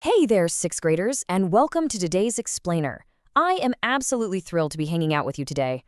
Hey there, sixth graders, and welcome to today's Explainer. I am absolutely thrilled to be hanging out with you today.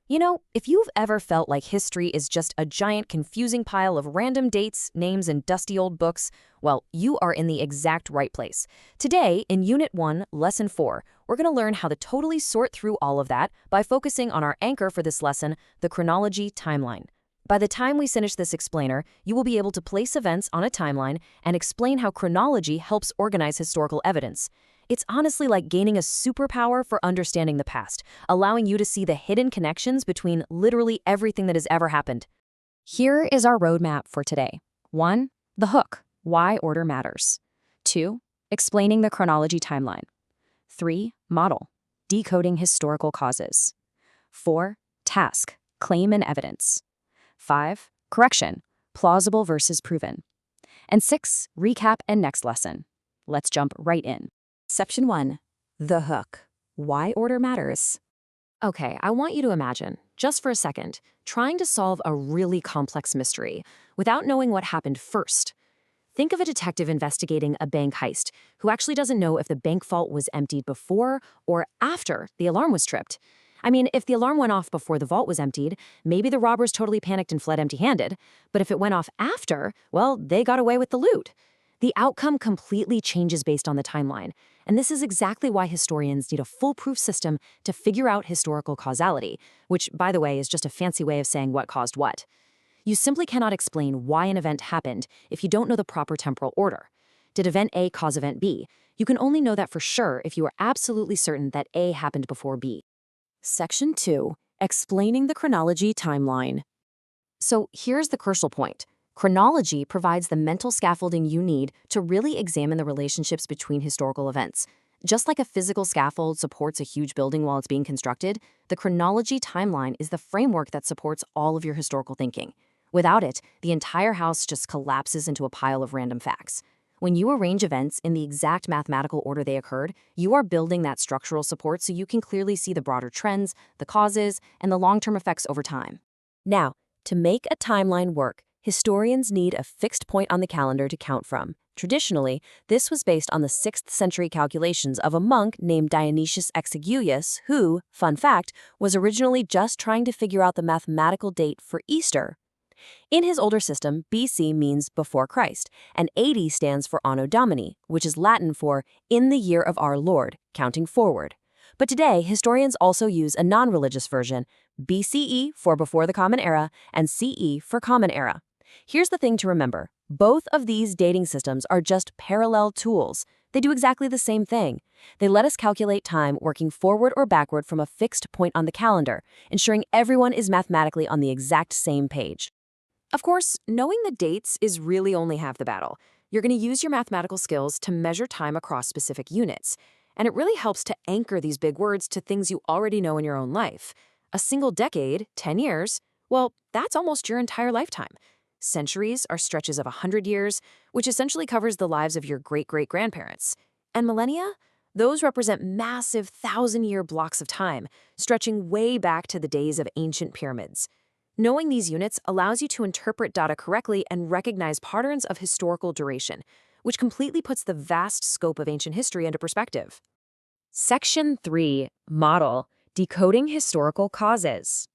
You know, if you've ever felt like history is just a giant confusing pile of random dates, names, and dusty old books, well, you are in the exact right place. Today, in Unit 1, Lesson 4, we're going to learn how to totally sort through all of that by focusing on our anchor for this lesson, the chronology timeline. By the time we finish this explainer, you will be able to place events on a timeline and explain how chronology helps organize historical evidence. It's honestly like gaining a superpower for understanding the past, allowing you to see the hidden connections between literally everything that has ever happened. Here is our roadmap for today. 1. The hook, why order matters. 2. Explaining the chronology timeline. 3. Model, decoding historical causes. 4. Task, claim and evidence. 5. Correction, plausible versus proven. And 6. Recap and next lesson. Let's jump right in. Section 1. The hook. Why order matters. Okay, I want you to imagine, just for a second, trying to solve a really complex mystery without knowing what happened first. Think of a detective investigating a bank heist who actually doesn't know if the bank vault was emptied before or after the alarm was tripped. I mean, if the alarm went off before the vault was emptied, maybe the robbers totally panicked and fled empty-handed. But if it went off after, well, they got away with the loot. The outcome completely changes based on the timeline. And this is exactly why historians need a foolproof system to figure out historical causality, which, by the way, is just a fancy way of saying what caused what. You simply cannot explain why an event happened if you don't know the proper temporal order. Did event A cause event B? You can only know that for sure if you are absolutely certain that A happened before B. Section 2. Explaining the chronology timeline. So here's the crucial point. Chronology provides the mental scaffolding you need to really examine the relationships between historical events. Just like a physical scaffold supports a huge building while it's being constructed, the chronology timeline is the framework that supports all of your historical thinking. Without it, the entire house just collapses into a pile of random facts. When you arrange events in the exact mathematical order they occurred, you are building that structural support so you can clearly see the broader trends, the causes, and the long-term effects over time. Now, to make a timeline work, historians need a fixed point on the calendar to count from. Traditionally, this was based on the 6th century calculations of a monk named Dionysius Exiguus who, fun fact, was originally just trying to figure out the mathematical date for Easter. In his older system, BC means before Christ, and 80 stands for Anno Domini, which is Latin for in the year of our Lord, counting forward. But today, historians also use a non-religious version, BCE for before the Common Era, and CE for Common Era. Here's the thing to remember. Both of these dating systems are just parallel tools. They do exactly the same thing. They let us calculate time working forward or backward from a fixed point on the calendar, ensuring everyone is mathematically on the exact same page. Of course, knowing the dates is really only half the battle. You're going to use your mathematical skills to measure time across specific units. And it really helps to anchor these big words to things you already know in your own life. A single decade, 10 years, well, that's almost your entire lifetime. Centuries are stretches of 100 years, which essentially covers the lives of your great-great-grandparents. And millennia? Those represent massive 1,000-year blocks of time, stretching way back to the days of ancient pyramids. Knowing these units allows you to interpret data correctly and recognize patterns of historical duration, which completely puts the vast scope of ancient history into perspective. Section 3. Model, decoding historical causes.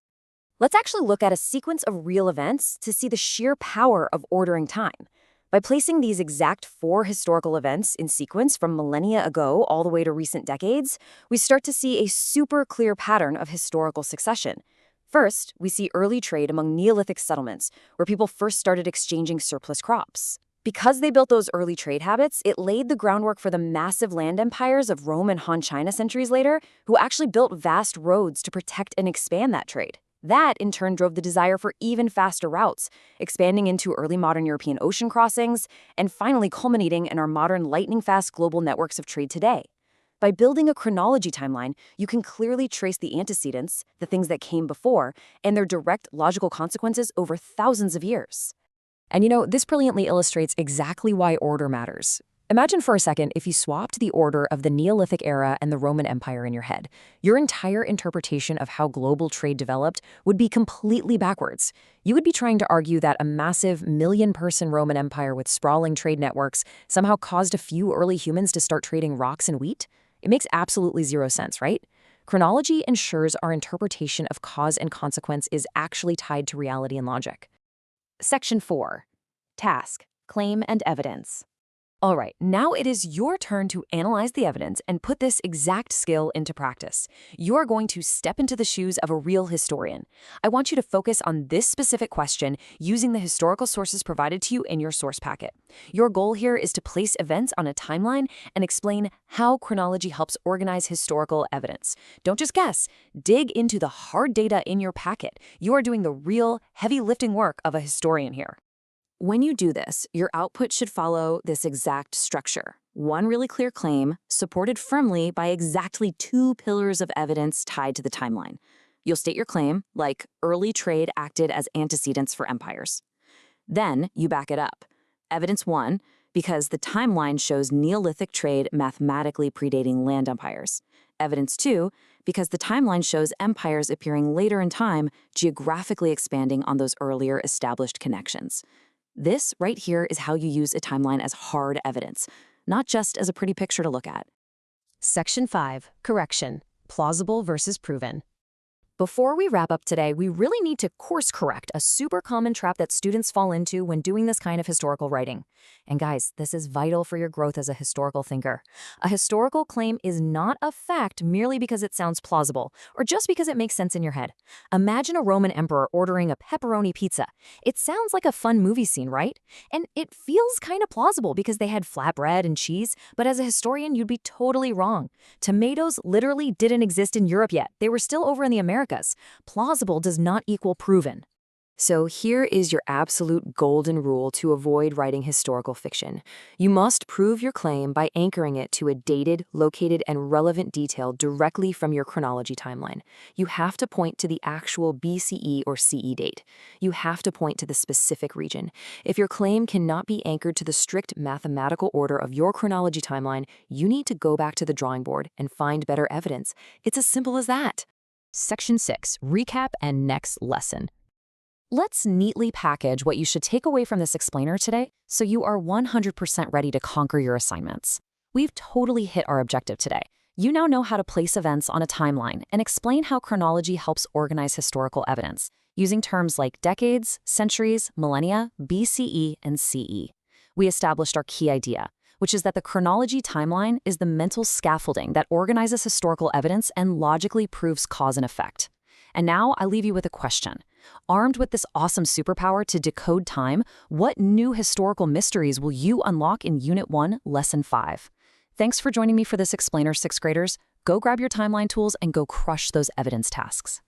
Let's actually look at a sequence of real events to see the sheer power of ordering time. By placing these exact 4 historical events in sequence from millennia ago all the way to recent decades, we start to see a super clear pattern of historical succession. First, we see early trade among Neolithic settlements, where people first started exchanging surplus crops. Because they built those early trade habits, it laid the groundwork for the massive land empires of Rome and Han China centuries later, who actually built vast roads to protect and expand that trade. That, in turn, drove the desire for even faster routes, expanding into early modern European ocean crossings, and finally culminating in our modern lightning-fast global networks of trade today. By building a chronology timeline, you can clearly trace the antecedents, the things that came before, and their direct logical consequences over thousands of years. And you know, this brilliantly illustrates exactly why order matters. Imagine for a second if you swapped the order of the Neolithic era and the Roman Empire in your head. Your entire interpretation of how global trade developed would be completely backwards. You would be trying to argue that a massive million-person Roman Empire with sprawling trade networks somehow caused a few early humans to start trading rocks and wheat? It makes absolutely zero sense, right? Chronology ensures our interpretation of cause and consequence is actually tied to reality and logic. Section 4. Task, Claim, and Evidence. All right, now it is your turn to analyze the evidence and put this exact skill into practice. You are going to step into the shoes of a real historian. I want you to focus on this specific question using the historical sources provided to you in your source packet. Your goal here is to place events on a timeline and explain how chronology helps organize historical evidence. Don't just guess. Dig into the hard data in your packet. You are doing the real, heavy lifting work of a historian here. When you do this, your output should follow this exact structure. One really clear claim, supported firmly by exactly 2 pillars of evidence tied to the timeline. You'll state your claim, like early trade acted as antecedents for empires. Then you back it up. Evidence 1, because the timeline shows Neolithic trade mathematically predating land empires. Evidence 2, because the timeline shows empires appearing later in time, geographically expanding on those earlier established connections. This right here is how you use a timeline as hard evidence, not just as a pretty picture to look at. Section 5. Correction. Plausible versus proven. Before we wrap up today, we really need to course correct a super common trap that students fall into when doing this kind of historical writing. And guys, this is vital for your growth as a historical thinker. A historical claim is not a fact merely because it sounds plausible or just because it makes sense in your head. Imagine a Roman emperor ordering a pepperoni pizza. It sounds like a fun movie scene, right? And it feels kind of plausible because they had flatbread and cheese, but as a historian, you'd be totally wrong. Tomatoes literally didn't exist in Europe yet. They were still over in the Americas. Plausible does not equal proven. So here is your absolute golden rule to avoid writing historical fiction. You must prove your claim by anchoring it to a dated, located, and relevant detail directly from your chronology timeline. You have to point to the actual BCE or CE date. You have to point to the specific region. If your claim cannot be anchored to the strict mathematical order of your chronology timeline, you need to go back to the drawing board and find better evidence. It's as simple as that. Section 6. Recap and Next Lesson. Let's neatly package what you should take away from this explainer today so you are 100% ready to conquer your assignments. We've totally hit our objective today. You now know how to place events on a timeline and explain how chronology helps organize historical evidence, using terms like decades, centuries, millennia, BCE, and CE. We established our key idea, which is that the chronology timeline is the mental scaffolding that organizes historical evidence and logically proves cause and effect. And now I leave you with a question. Armed with this awesome superpower to decode time, what new historical mysteries will you unlock in Unit 1, Lesson 5? Thanks for joining me for this explainer, 6th graders. Go grab your timeline tools and go crush those evidence tasks.